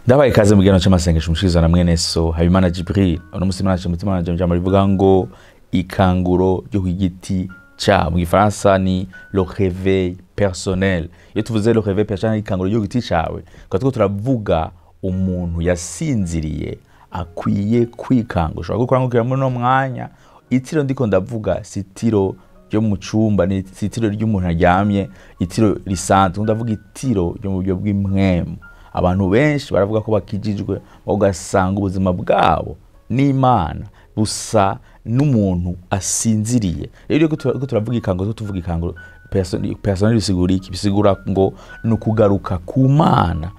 Ndabaye ikaze mu gihano cy'amasengesho mushizana mwene so Habimana Jibril uno musi manaje mutima wanje mjambo rivuga ngo ikanguro ryo kwigiti cha mu Gifaransa ni le réveil personnel. Iyo tuvuze le réveil personnel ikanguro ryo kwigiti cawe ko turavuga umuntu yasinziriye akwiye kwikangusha gukora muri no mwanya. Itiro ndiko ndavuga sitiro ryo mu cumba ni sitiro ry'umuntu aryamye, itiro risanzwe ndavuga itiro ryo mu buryo bw'imwemu. Abantu benshi baravuga ko bakijijwe ugasanga ubuzima bwabo n'Imana busa n'umuntu asinziriye. Rero ko turavuga ikanguro tuvuga ikanguro personnel bisigura ngo nukugaruka ku Mana,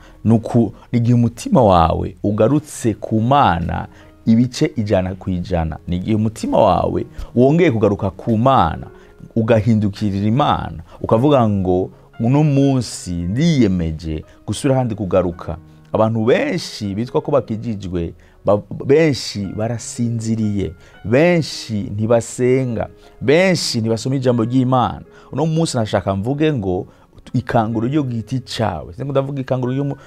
nigihe umutima wawe ugarutse ku Mana ibice 100%. Nigihe umutima wawe wongeye kugaruka ku Mana ugahindukirira Imana ukavuga ngo uno munsi ndiyemeje gusura handi kugaruka. Abantu benshi bitwa ko bakijijwe benshi barasinziriye, benshi ntibasenga, benshi ntibasoma ijambo ry'Imana. Uno munsi nashaka mvuge ngo ikanguro ryo giti cawe. Sinko ndavuga ikanguro ryo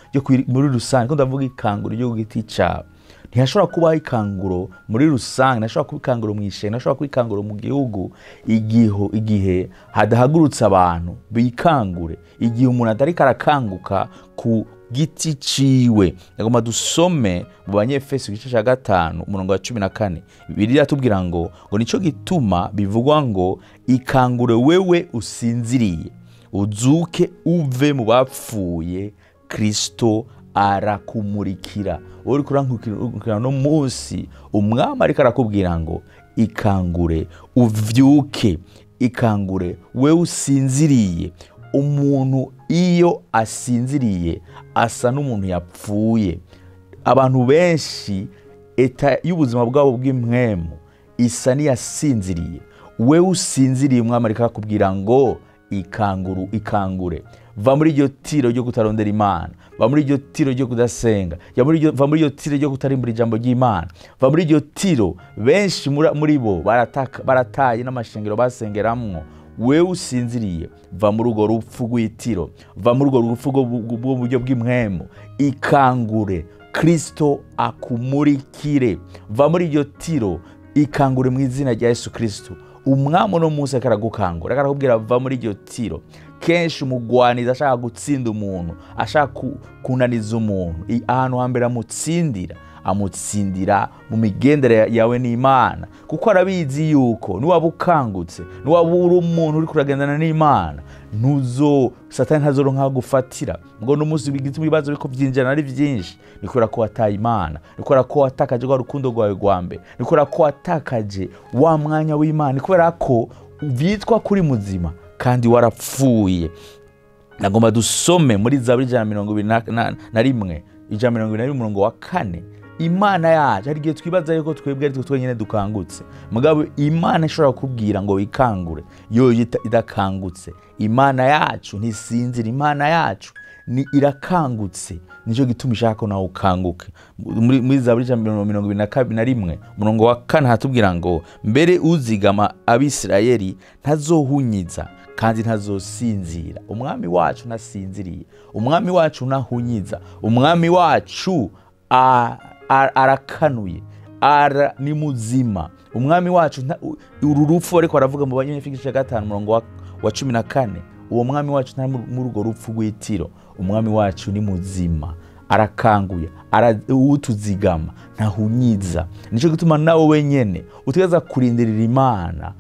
muri rusange, ko ndavuga ikanguro ryo giti cawe. Ntiyashobora kuba ikanguro muri rusange, ntashobora kuba ikanguro mwishe, ntashobora kuba ikanguro mu gihugu igihe hadahagurutse abantu bikangure, igihe umuntu atari karakanguka ku giti ciwe. Yagomba dusome mu Banyefeso igice ca 5 umurongo wa 14. Bibiliya yatubwira ngo nico gituma bivugwa ngo ikangure wewe usinziriye, uzuke uve mu bapfuye, Kristo arakumurikira. Uri kurankukira no munsi umwami ariko arakubwira ngo ikangure uvyuke, ikangure we usinziriye. Umuntu iyo asinziriye asa n'umuntu yapfuye. Abantu benshi eta y'ubuzima bwabo bw'imwemu isa ni yasinziriye. We usinziriye umwami ariko akubwira ngo ikangure, va muri iryo tiro ryo kutarondera Imana, va muri iryo tiro ryo kudasenga, va muri iryo tiro ryo kutarimbura ijambo ry'Imana, va muri iryo tiro. Benshi muri bo barataye n'amashengero basengeramwo. We usinziriye va muri urwo rupfu rw'itiro, va muri urwo rupfu bwo buryo bw'imwemu, ikangure, Kristo akumurikire. Va muri iryo tiro, ikangure mu izina rya Yesu Kristo. Umwami no munsi akaragukangura, akarakubwira va muri iryo tiro. Kenshi umugwaniza ashaka gutsinda umuntu, ashaka kunaniza umuntu, ahantu hambere amutsindira mu migendere yawe n'Imana, kuko arabizi yuko niwaba ukangutse, niwaba uri umuntu uri kuragendana n'Imana, Satani ntazoronka gufatira ngo no munsi bigituma ibibazo biko byinjana ari byinshi. Nikora ko wataye Imana, nikora ko watakaje rwa rukundo rwawe rwambe, nikora ko watakaje wa mwanya w'Imana, nikora ko vyitwa kuri muzima kandi warapfuye. Nagomba dusome muri Zaburi 121 121 umurongo wa 4. Imana yaje ari gihe twibaza yuko twebwe ari twenyene dukangutse, mugabo Imana ishobora kubwira ngo ikangure yo idakangutse. Imana yacu ntisinzira, Imana yacu ni irakangutse. Nico gituma ishaka ko nawe ukanguke. Muri Zaburi 121 umurongo wa 4 hatubwira ngo mbere uzigama Abisirayeli ntazohunyiza kandi ntazosinzira. Umwami wacu nasinziriye, umwami wacu nahunyiza, umwami wacu arakanuye, ni muzima. Umwami wacu ururupfu ariko aravuga mu Banyefeso 5 umurongo wa 14. Uwo mwami wacu nta muri urwo rupfu rw'itiro. Umwami wacu ni muzima, arakanguye, utuzigama, ntahunyiza. Nico gituma nawe wenyene utegeza kurindirira Imana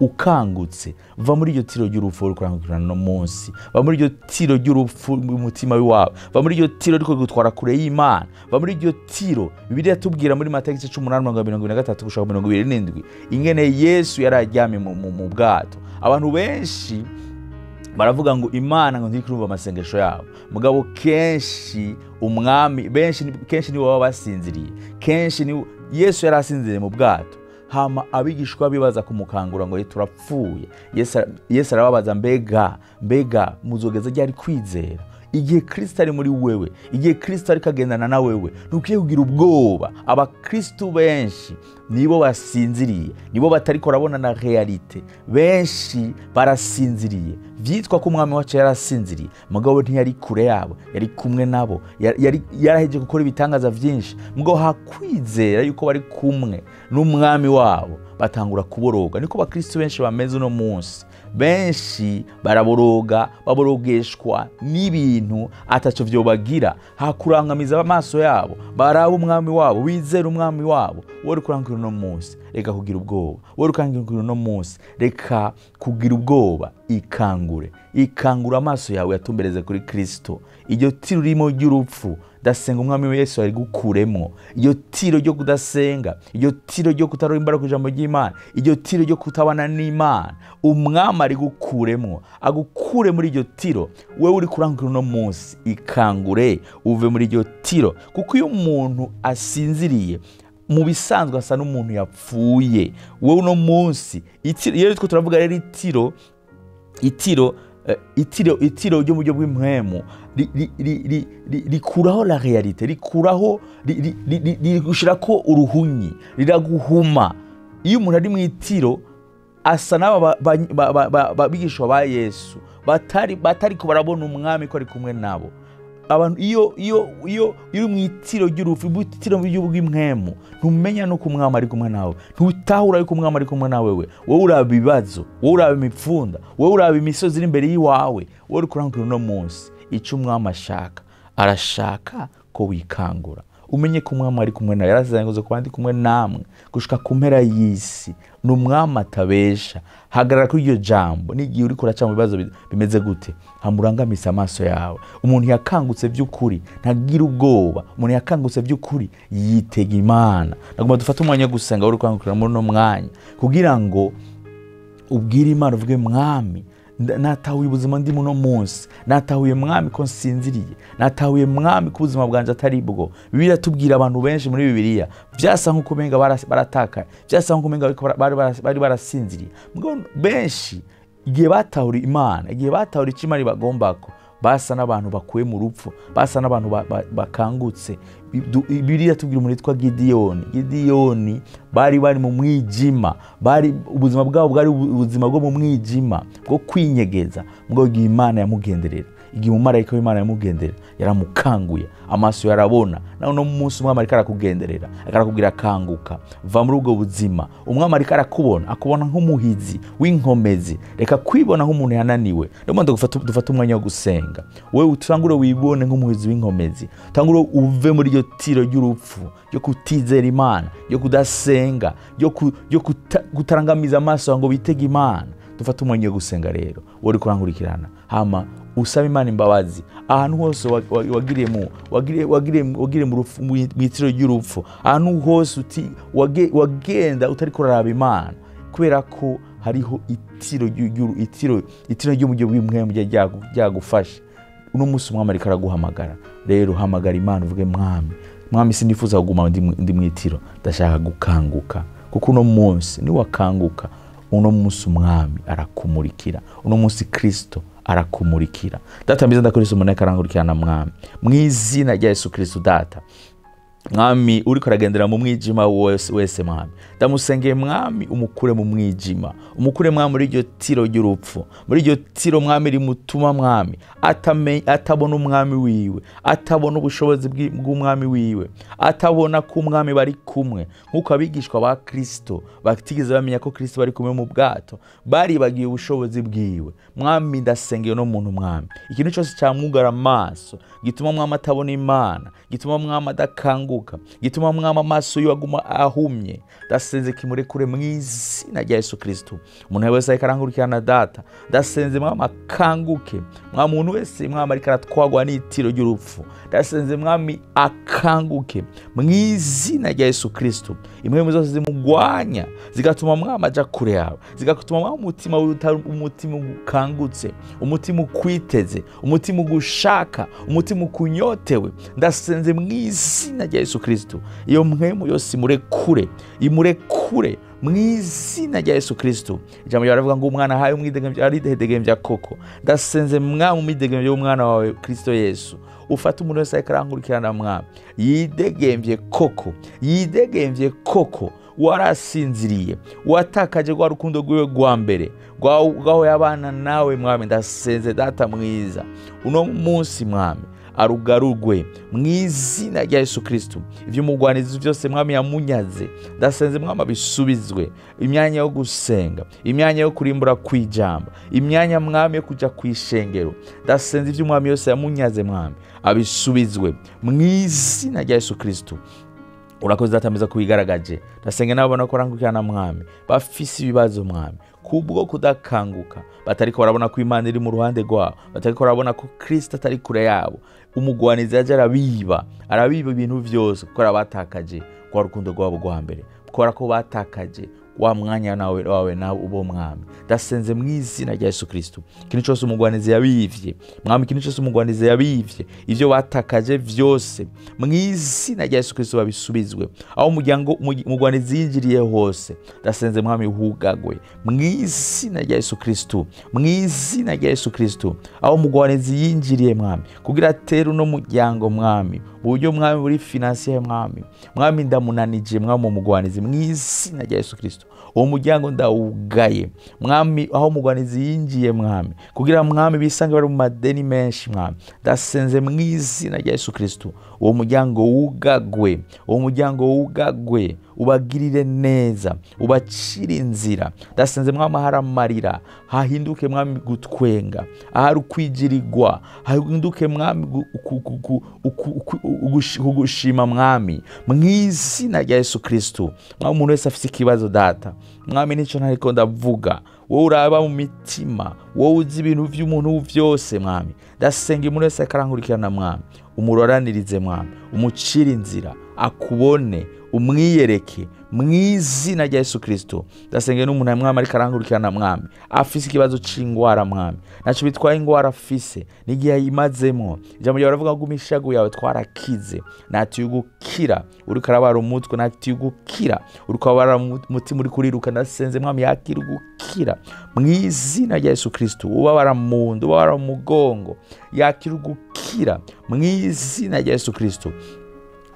ukangutse. Va muri iryo tiro ry'urupfu uri kurangukirana no munsi, va muri iryo tiro ry'urupfu umutima wawe, va muri iryo tiro riko gutwara kure y'Imana, va muri iryo tiro. Bibiliya tubwira muri Matayo 18:23 gushaka 27 ingene Yesu yararyamye mu bwato. Abantu benshi baravuga ngo Imana ngo ntikurumva amasengesho yabo, mugabo kenshi umwami kenshi ni baba basinziriye. Kenshi ni Yesu yarasinziriye mu bwato, hama abigishwa bibaza kumukangura ngo turapfuye. Yesu arababaza mbega muzogeza ryari kwizera? igihe Kristo ari muri wewe, igihe Kristo ariko agendana na wewe, ntukwiye kugira ubwoba. Abakristo benshi nibo basinziriye, nibo batariko rabona na realite. Benshi barasinziriye, vyitwa ko umwami wacu yarasinziriye, mugabo ntiyari kure yabo, yari kumwe nabo, yaraheje gukora ibitangaza vyinshi. Mugabo hakwizera yuko bari kumwe n'umwami wabo, batangura kuboroga. Niko bakristo benshi bameze uno munsi. Benshi baraboroga, baborogeshwa n'ibintu ataco vyobagira. Hakurangamiza amaso yabo, baraba umwami wabo, bizera umwami wabo. Wori kurangura uno munsi, reka kugira ubwoba. Wori kurangura uno munsi, reka kugira ubwoba. Ikangura amaso yawe yatumbereze kuri Kristo. Iryo tiro urimo ry'urupfu, dasenga umwami Yesu ari gukuremo. Iryo tiro ryo kudasenga, iryo tiro ryo kutarora imbaraga kujambo ry'Imana, iryo tiro ryo kutabana n'Imana, umwami ari gukuremo, agukure muri iryo tiro. Wewe uri kurangura uno munsi, ikangure uve muri iryo tiro. Kuko iyo umuntu asinziriye, mu bisanzwe asa n'umuntu yapfuye. Wewe uno munsi, iyo turavuga rero itiro ryo mu buryo bw'impwemu rikuraho la realite, rikuraho rigushirako uruhunyi, riraguhuma. Iyo umuntu ari mu itiro, asa n'aba bigishwa ba Yesu batariko barabona umwami ko ari kumwe nabo. Abantu iyo mu itiro ry'urupfu, itiro ry'ubw'impwemu, ntumenya no kumwama ari kumwe nawe, ntutahura yuko umwama ari kumwe nawe. Wowe uraba ibibazo, wowe uraba imipfunda, wowe uraba imisozi iri imbere yiwawe. Wowe uri kurangura uno munsi, ico umwama ashaka, arashaka ko wikangura. Umenye ko umwama ari kumwe nawe, yarazanguze ku bandi kumwe namwe gushika ku mpera y'isi. N'umwama atabesha. Hagarara kuri iryo jambo. N'igihe uri kuraca mu bibazo bimeze gute, hamurangamisa amaso yawe. Umuntu yakangutse by'ukuri ntagira ubwoba. Umuntu yakangutse by'ukuri yitega Imana. Nagomba dufate umwanya wo gusenga, uri kwangukira muri no mwanya, kugira ngo ubwire Imana, uvuge mwami, natahuye ubuzima ndi muno munsi, natahuye mwami ko nsinziriye, natahuye mwami ko ubuzima bwanje atari bwo. Bibiliya tubwira abantu benshi muri Bibiliya vyasa nko kumenga barataka, vyasa nko kumenga bari barasinziriye. Mugabo benshi igihe batahura Imana, igihe batahura icyo Imana bagombako, basa n'abantu bakuye mu rupfu, basa n'abantu bakangutse. Bibiliya tubwira umuntu witwa Gideyoni, bari mu mwijima, ubuzima bwabo bwari ubuzima bwo mu mwijima bwo kwinyegeza. Ngo igihe Imana yamugenderera, igihe umumarayika w'Imana yamugenderera, yaramukanguye, amaso yarabona. Naho no munsi umwami ariko arakugenderera, akarakubwira kanguka, va muri ubwo buzima. Umwami ariko akubona nk'umuhizi w'inkomezi. Reka kwibona nk'umuntu yananiwe. Ndimo dufata umwanya wo gusenga. Wewe utangure wibone nk'umuhizi w'inkomezi, utangure uve muri iryo tiro ry'urupfu, yo kutizera Imana, yo kudasenga, yo kutarangamiza amaso ngo bitege Imana. Dufata umwanya wo gusenga rero, wori kurangurikirana, hama usaba Imana imbabazi ahantu hose wagire mu itiro ry'urupfu, ahantu hose wagenda utari kuraraba Imana, kubera ko hariho itiro ryo mu buryo bw'impwemu ryagufasha. Uno munsi umwami ariko araguhamagara. Rero hamagara Imana, uvuge mwami, sinifuza kuguma ndi mu itiro, ndashaka gukanguka. Kuko uno munsi ni wakanguka, uno munsi umwami arakumurikira, uno munsi Kristo arakumurikira. Data mbiza ndakurisa umuntu akarangurikirana mwami, mu izina rya Yesu Kristo. Data mwami, uri kuragendera mu mwijima wese mwami, ndamusengeye mwami, umukure mu mwijima, umukure mwami muri iryo tiro ry'urupfu, muri iryo tiro mwami rimutuma mwami atabona umwami wiwe, atabona ubushobozi bw'umwami wiwe, atabona ko umwami bari kumwe. Nkuko abigishwa ba Kristo batigeze bamenya ko Kristo bari kumwe mu bwato, baribagiye ubushobozi bwiwe. Mwami, ndasengeye no muntu mwami, ikintu cyose cyamwugara amaso gituma mwami atabona Imana, gituma mwami adakanguka, gituma mwami amaso yaguma ahumye, ndasenze kimurekure mu izina rya Yesu Kristo. Umuntu wese akarangurikirana Data, ndasenze mwami akanguke. Mwami, umuntu wese mwami ariko aratwagwa n'itiro ry'urupfu, ndasenze mwami akanguke mu izina rya Yesu Kristo. Impwemu zose zimugwanya zigatuma mwami aja kure yawe, zigatuma mwami umutima ukangutse, umutima ukwiteze, umutima ugushaka, umutima ukunyotewe, ndasenze mu izina rya rya Yesu Kristo. Iyo mpwemu yose imurekure mu izina rya Yesu Kristo. Ijambo ryaravuga ngo umwana ahaye umwidegemvya ari degemvya koko. Ndasenze mwami umwidegemvya w'umwana wawe Kristo Yesu. Ufata umuntu wese akarangurikirana mwami, yidegemvye koko, warasinziriye, watakaje rwa rukundo rwiwe rwa mbere rwaho yabana nawe mwami. Ndasenze data mwiza, uno munsi mwami arugarurwe mu izina rya Yesu Kristo. Ivyo umugwanizi vyose mwami yamunyaze, ndasenze mwami abisubizwe. Imyanya yo gusenga, imyanya yo kurimbura kwijambo, imyanya mwami yo kuja kwishengero, ndasenze ivyo mwami yose yamunyaze mwami abisubizwe mu izina rya Yesu Kristo. Urakoze data mwiza kubigaragaje. Ndasenga nabo bona ko rangukirana mwami bafise ibibazo mwami, kubwo kudakanguka, batariko barabona ko Imana iri mu ruhande rwabo, batariko barabona ko Kristo atari kure yabo. Umugwanizi yaje arabiba ibintu vyose kuko abatakaje kwa rukundo rwabo rwa mbere, kuko ko batakaje wa mwanya wawe nawe ubo mwami. Ndasenze mu izina rya Yesu Kristo, ikintu cyose umugwanizi yabivye mwami, ikintu cyose umugwanizi yabivye, ivyo batakaje vyose mu izina rya Yesu Kristo babisubizwe. Aho umugwanizi yinjiriye hose, ndasenze mwami hugagwe mu izina rya Yesu Kristo, mu izina rya Yesu Kristo. Aho umugwanizi yinjiriye mwami kugira atere no muryango mwami, uburyo mwami buri financier mwami ndamunanije mwami umugwanizi mu izina rya Yesu Kristo. Uwo muryango ndawugaye mwami, aho umugwanizi yinjiye mwami kugira mwami bisange bari mu madeni menshi mwami, ndasenze mu izina rya Yesu Kristo. Uwo muryango wugagwe, ubagirire neza, ubacire inzira. Ndasenze mwami ahari amarira hahinduke mwami gutwenga, ahari ukwigirirwa hahinduke mwami kugushima mwami mu izina rya Yesu Kristo. Mwami umuntu wese afite ikibazo data mwami, nico ntariko ndavuga, wowe uraba mu mitima, wowe uzi ibintu vy'umuntu vyose mwami. Ndasenga umuntu wese akarangurikirana mwami, umuroranirize mwami, umucire inzira, akubone, umwiyereke mu izina rya Yesu Kristo. Ndasenga n'umuntu mwami ariko arangurikirana mwami afise ikibazo c'ingwara mwami, naco bitwaye ingwara afise n'igihe yimazemo. Ijambo riravuga ngo imishago yawe twarakize, natiyugukira. Uri karabara umutwe, natiyugukira. Uri kabara umutima uri kuriruka, ndasenze mwami yakira ugukira mu izina rya Yesu Kristo. Ubabara mu nda, ubabara mu mugongo, yakira ugukira mu izina rya Yesu Kristo.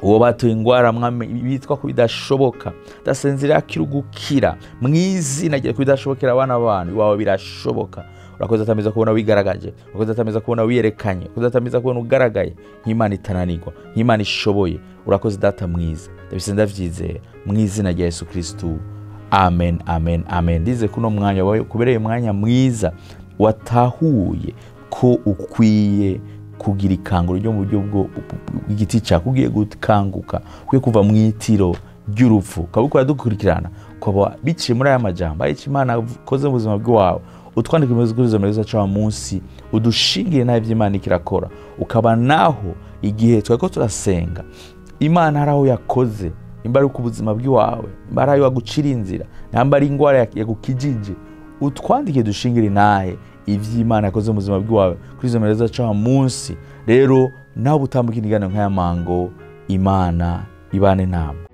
Uwo batuye ingwara mwami bitwa ko bidashoboka, ndasenze yakira ugukira mu izina rya bidashobokera abana bantu wawe birashoboka. Urakoze atameza kubona wigaragaje, urakoze atameza kubona wiyerekanye, urakoze atameza kubona ugaragaye nk'Imana itananirwa, nk'Imana ishoboye. Urakoze data mwiza, ndabise ndavyizeye mu izina rya Yesu Kristo. Amen, amen, amen. Ndize kuno mwanya wawe kubereye mwanya mwiza, watahuye ko ukwiye kugira ikanguro ryo mu buryo bw'igiti cyawe, ugiye gukanguka, ugiye kuva mu itiro ry'urupfu, ukabukora dukurikirana, ukaba biciye muri aya majambo ari Imana akoze mu buzima bwawe. Utwandike imiziguruzo meza cyawe munsi, udushingire nayo by'Imana ikirakora, ukaba naho igihe twako turasenga Imana haraho yakoze imbari ku buzima bwawe, imbari ayo wagucira inzira, nambari ingwara yagukijije, utwandike dushingire naye ivy'Imana yakoze mu buzima bwawe kuri izo meza cyawe munsi. Rero nawe utambuka inigano nk'aya mango, Imana ibane namwe.